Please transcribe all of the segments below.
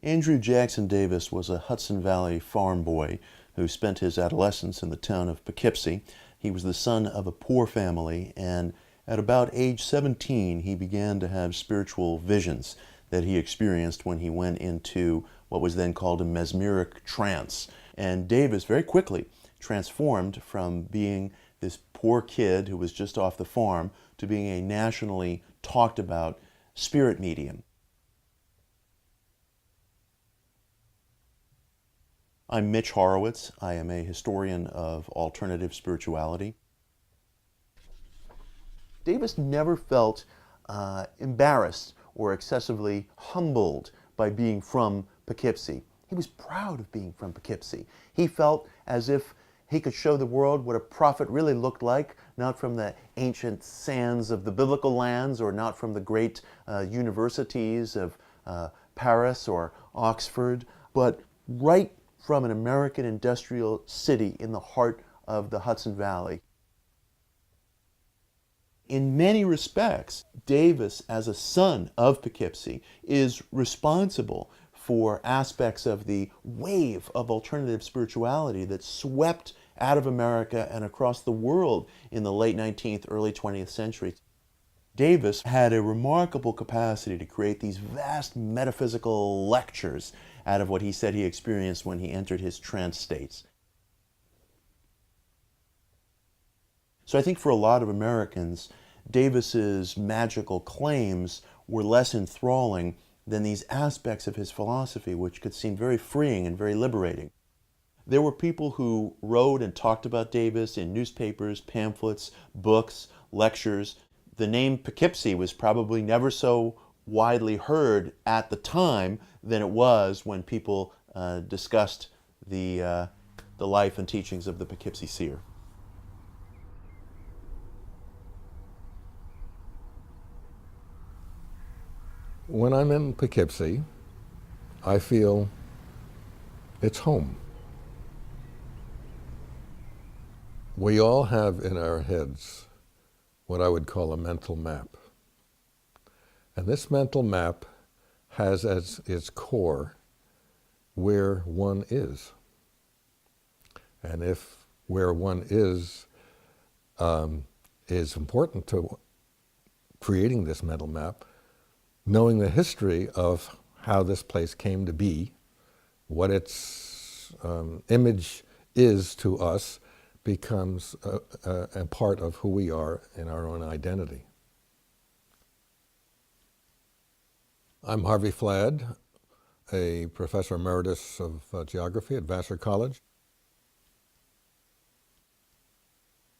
Andrew Jackson Davis was a Hudson Valley farm boy who spent his adolescence in the town of Poughkeepsie. He was the son of a poor family, and at about age 17, he began to have spiritual visions that he experienced when he went into what was then called a mesmeric trance. And Davis very quickly transformed from being this poor kid who was just off the farm to being a nationally talked about spirit medium. I'm Mitch Horowitz. I am a historian of alternative spirituality. Davis never felt embarrassed or excessively humbled by being from Poughkeepsie. He was proud of being from Poughkeepsie. He felt as if he could show the world what a prophet really looked like, not from the ancient sands of the biblical lands or not from the great universities of Paris or Oxford, but right from an American industrial city in the heart of the Hudson Valley. In many respects, Davis, as a son of Poughkeepsie, is responsible for aspects of the wave of alternative spirituality that swept out of America and across the world in the late 19th, early 20th century. Davis had a remarkable capacity to create these vast metaphysical lectures out of what he said he experienced when he entered his trance states. So I think for a lot of Americans, Davis's magical claims were less enthralling than these aspects of his philosophy, which could seem very freeing and very liberating. There were people who wrote and talked about Davis in newspapers, pamphlets, books, lectures. The name Poughkeepsie was probably never so widely heard at the time than it was when people discussed the life and teachings of the Poughkeepsie Seer. When I'm in Poughkeepsie, I feel it's home. We all have in our heads what I would call a mental map. And this mental map has as its core where one is. And if where one is important to creating this mental map, knowing the history of how this place came to be, what its image is to us, becomes a part of who we are in our own identity. I'm Harvey Flad, a professor emeritus of geography at Vassar College.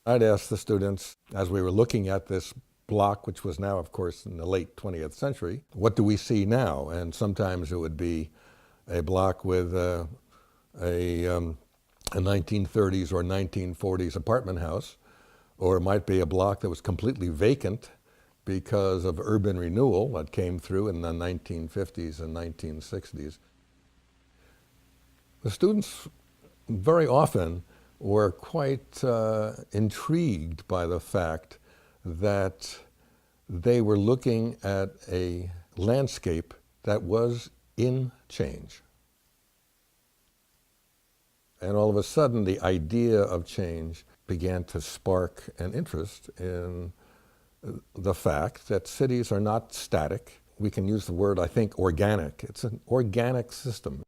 I'd ask the students, as we were looking at this block, which was now, of course, in the late 20th century, what do we see now? And sometimes it would be a block with a 1930s or 1940s apartment house, or it might be a block that was completely vacant because of urban renewal that came through in the 1950s and 1960s. The students very often were quite intrigued by the fact that they were looking at a landscape that was in change. And all of a sudden, the idea of change began to spark an interest in the fact that cities are not static. We can use the word, I think, organic. It's an organic system.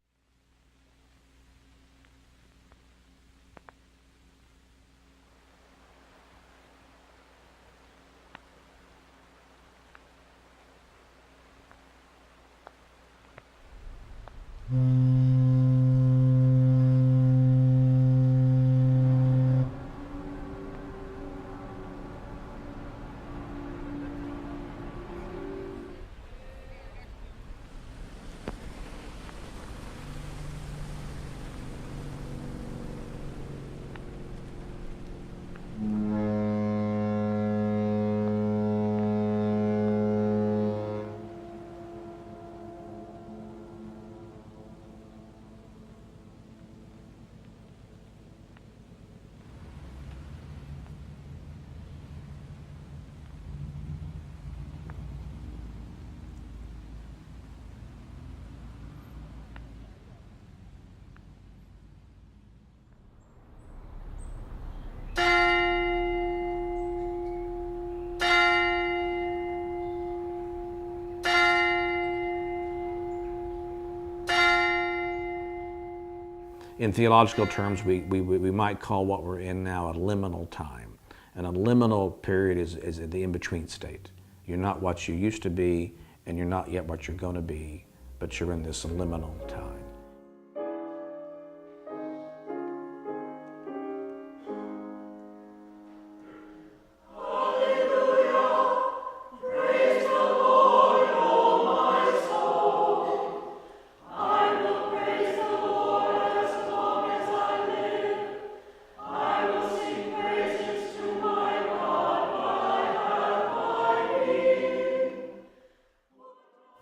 In theological terms, we might call what we're in now a liminal time. And a liminal period is the in-between state. You're not what you used to be, and you're not yet what you're going to be, but you're in this liminal time.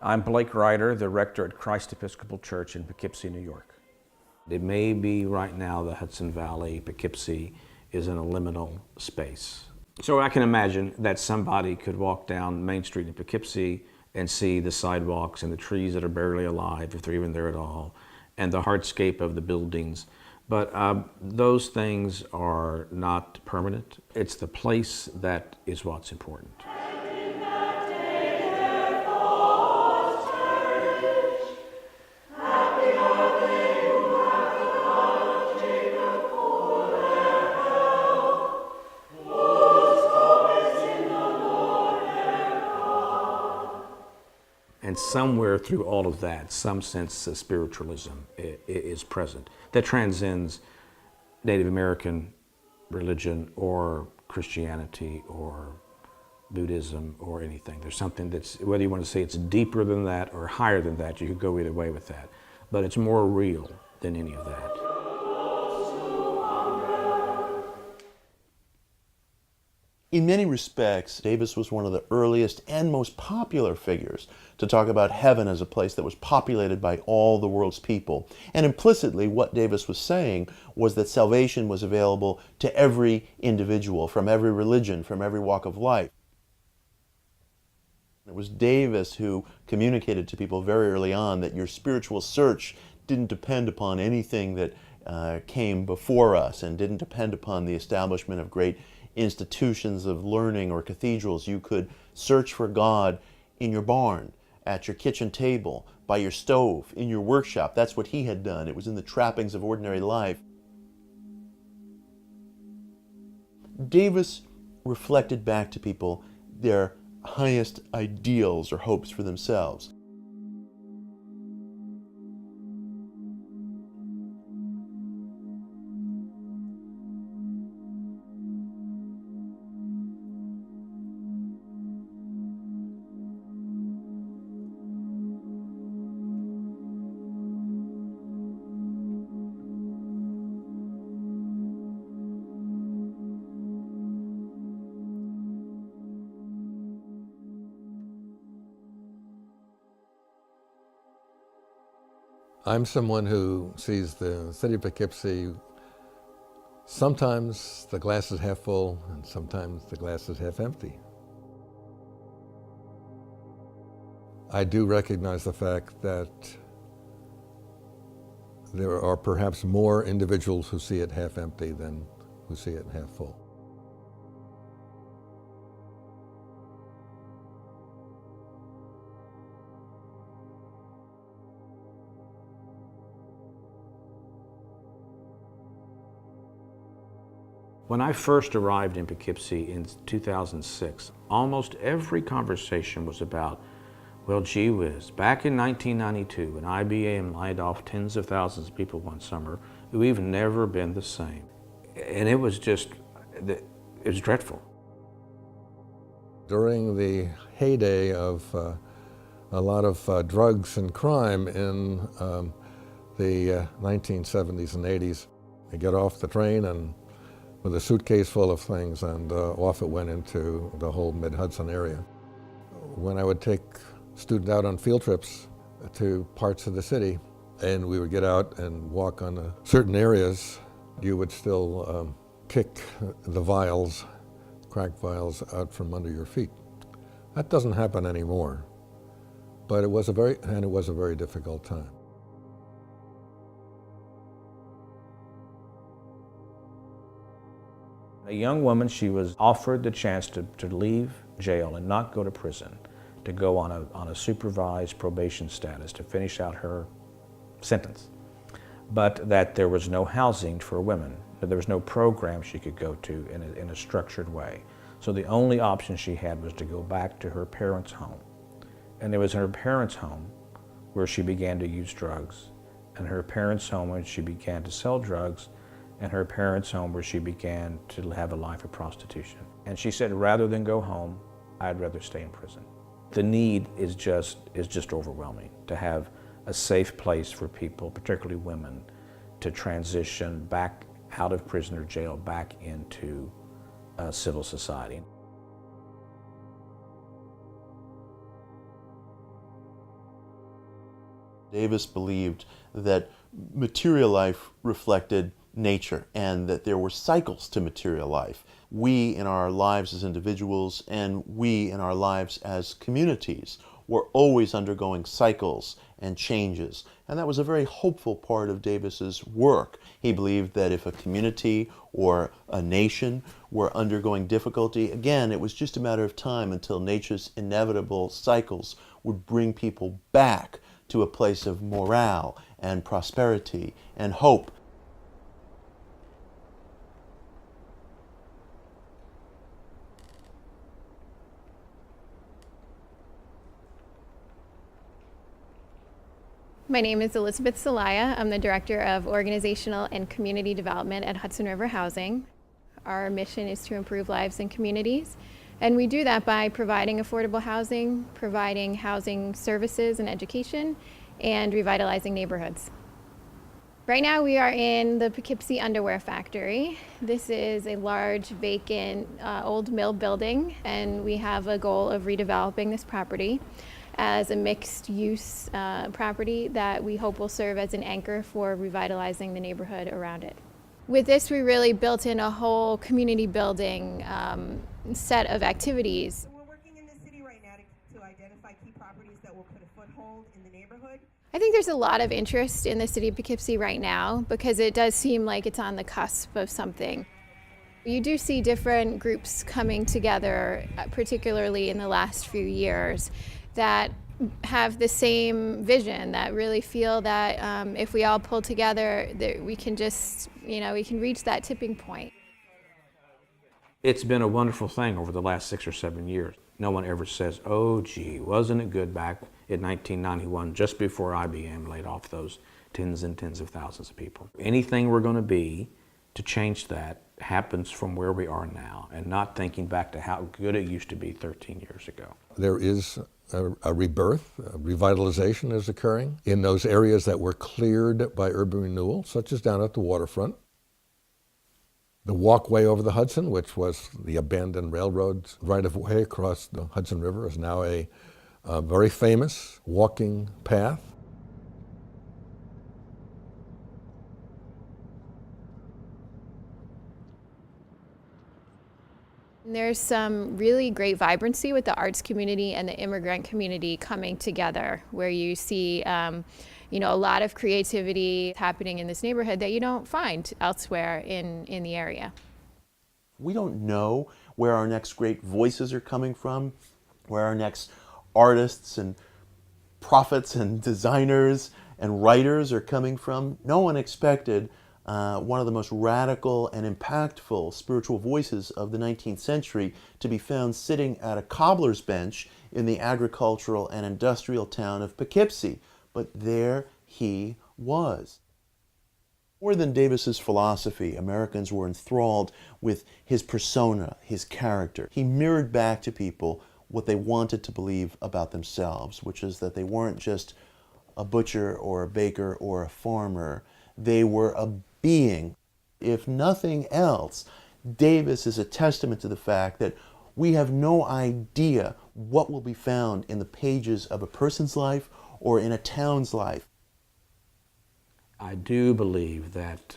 I'm Blake Ryder, the rector at Christ Episcopal Church in Poughkeepsie, New York. It may be right now the Hudson Valley, Poughkeepsie, is in a liminal space. So I can imagine that somebody could walk down Main Street in Poughkeepsie and see the sidewalks and the trees that are barely alive, if they're even there at all, and the hardscape of the buildings. But those things are not permanent. It's the place that is what's important. And somewhere through all of that, some sense of spiritualism is present that transcends Native American religion or Christianity or Buddhism or anything. There's something that's, whether you want to say it's deeper than that or higher than that, you could go either way with that. But it's more real than any of that. In many respects, Davis was one of the earliest and most popular figures to talk about heaven as a place that was populated by all the world's people. And implicitly, what Davis was saying was that salvation was available to every individual, from every religion, from every walk of life. It was Davis who communicated to people very early on that your spiritual search didn't depend upon anything that came before us and didn't depend upon the establishment of great institutions of learning or cathedrals. You could search for God in your barn, at your kitchen table, by your stove, in your workshop. That's what he had done. It was in the trappings of ordinary life. Davis reflected back to people their highest ideals or hopes for themselves. I'm someone who sees the city of Poughkeepsie, sometimes the glass is half full and sometimes the glass is half empty. I do recognize the fact that there are perhaps more individuals who see it half empty than who see it half full. When I first arrived in Poughkeepsie in 2006, almost every conversation was about, well, gee whiz, back in 1992 when IBM laid off tens of thousands of people one summer, we've never been the same. And it was just, it was dreadful. During the heyday of a lot of drugs and crime in the 1970s and 80s, I get off the train and with a suitcase full of things, and off it went into the whole mid-Hudson area. When I would take students out on field trips to parts of the city, and we would get out and walk on certain areas, you would still kick the vials, crack vials, out from under your feet. That doesn't happen anymore, but it was a very difficult time. A young woman, she was offered the chance to leave jail and not go to prison, to go on a supervised probation status to finish out her sentence. but that there was no housing for women, that there was no program she could go to in a structured way. So the only option she had was to go back to her parents' home. And it was in her parents' home where she began to use drugs, and her parents' home where she began to sell drugs, and her parents' home where she began to have a life of prostitution. And she said, rather than go home, I'd rather stay in prison. The need is just overwhelming to have a safe place for people, particularly women, to transition back out of prison or jail back into civil society. Davis believed that material life reflected nature and that there were cycles to material life. We in our lives as individuals and we in our lives as communities were always undergoing cycles and changes. And that was a very hopeful part of Davis's work. He believed that if a community or a nation were undergoing difficulty, again, it was just a matter of time until nature's inevitable cycles would bring people back to a place of morale and prosperity and hope. My name is Elizabeth Zelaya. I'm the Director of Organizational and Community Development at Hudson River Housing. Our mission is to improve lives in communities, and we do that by providing affordable housing, providing housing services and education, and revitalizing neighborhoods. Right now we are in the Poughkeepsie Underwear Factory. This is a large vacant old mill building, and we have a goal of redeveloping this property as a mixed-use property that we hope will serve as an anchor for revitalizing the neighborhood around it. With this, we really built in a whole community building set of activities. So we're working in the city right now to identify key properties that will put a foothold in the neighborhood. I think there's a lot of interest in the city of Poughkeepsie right now because it does seem like it's on the cusp of something. You do see different groups coming together, particularly in the last few years, that have the same vision, that really feel that if we all pull together, that we can just, we can reach that tipping point. It's been a wonderful thing over the last 6 or 7 years. No one ever says, oh gee, wasn't it good back in 1991, just before IBM laid off those tens and tens of thousands of people. Anything we're going to be to change that happens from where we are now, and not thinking back to how good it used to be 13 years ago. There is a rebirth, a revitalization is occurring in those areas that were cleared by urban renewal, such as down at the waterfront. The walkway over the Hudson, which was the abandoned railroad right-of-way across the Hudson River, is now a very famous walking path. There's some really great vibrancy with the arts community and the immigrant community coming together, where you see a lot of creativity happening in this neighborhood that you don't find elsewhere in the area. We don't know where our next great voices are coming from, where our next artists and prophets and designers and writers are coming from. No one expected one of the most radical and impactful spiritual voices of the 19th century to be found sitting at a cobbler's bench in the agricultural and industrial town of Poughkeepsie. But there he was. More than Davis's philosophy, Americans were enthralled with his persona, his character. He mirrored back to people what they wanted to believe about themselves, which is that they weren't just a butcher or a baker or a farmer. They were a being. If nothing else, Davis is a testament to the fact that we have no idea what will be found in the pages of a person's life or in a town's life. I do believe that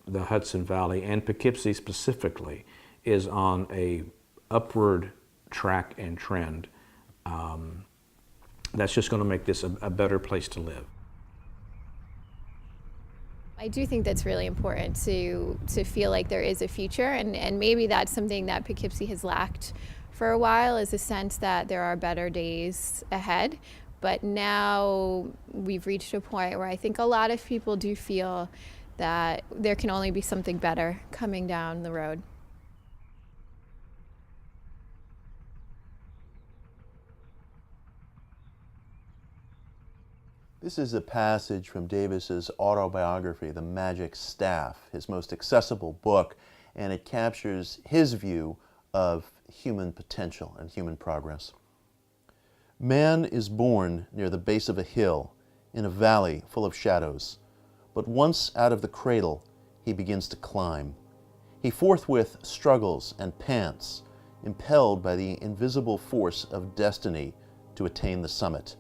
the Hudson Valley, and Poughkeepsie specifically, is on a upward track and trend that's just going to make this a better place to live. I do think that's really important to feel like there is a future, and maybe that's something that Poughkeepsie has lacked for a while, is a sense that there are better days ahead. But now we've reached a point where I think a lot of people do feel that there can only be something better coming down the road. This is a passage from Davis's autobiography, The Magic Staff, his most accessible book, and it captures his view of human potential and human progress. Man is born near the base of a hill, in a valley full of shadows, but once out of the cradle, he begins to climb. He forthwith struggles and pants, impelled by the invisible force of destiny to attain the summit.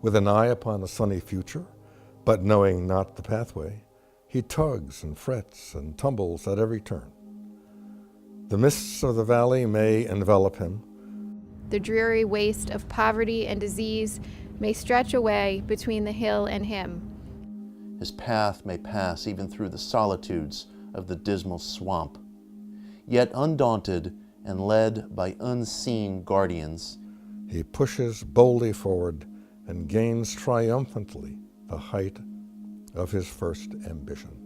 With an eye upon a sunny future, but knowing not the pathway, he tugs and frets and tumbles at every turn. The mists of the valley may envelop him. The dreary waste of poverty and disease may stretch away between the hill and him. His path may pass even through the solitudes of the dismal swamp. Yet undaunted and led by unseen guardians, He pushes boldly forward and gains triumphantly the height of his first ambition.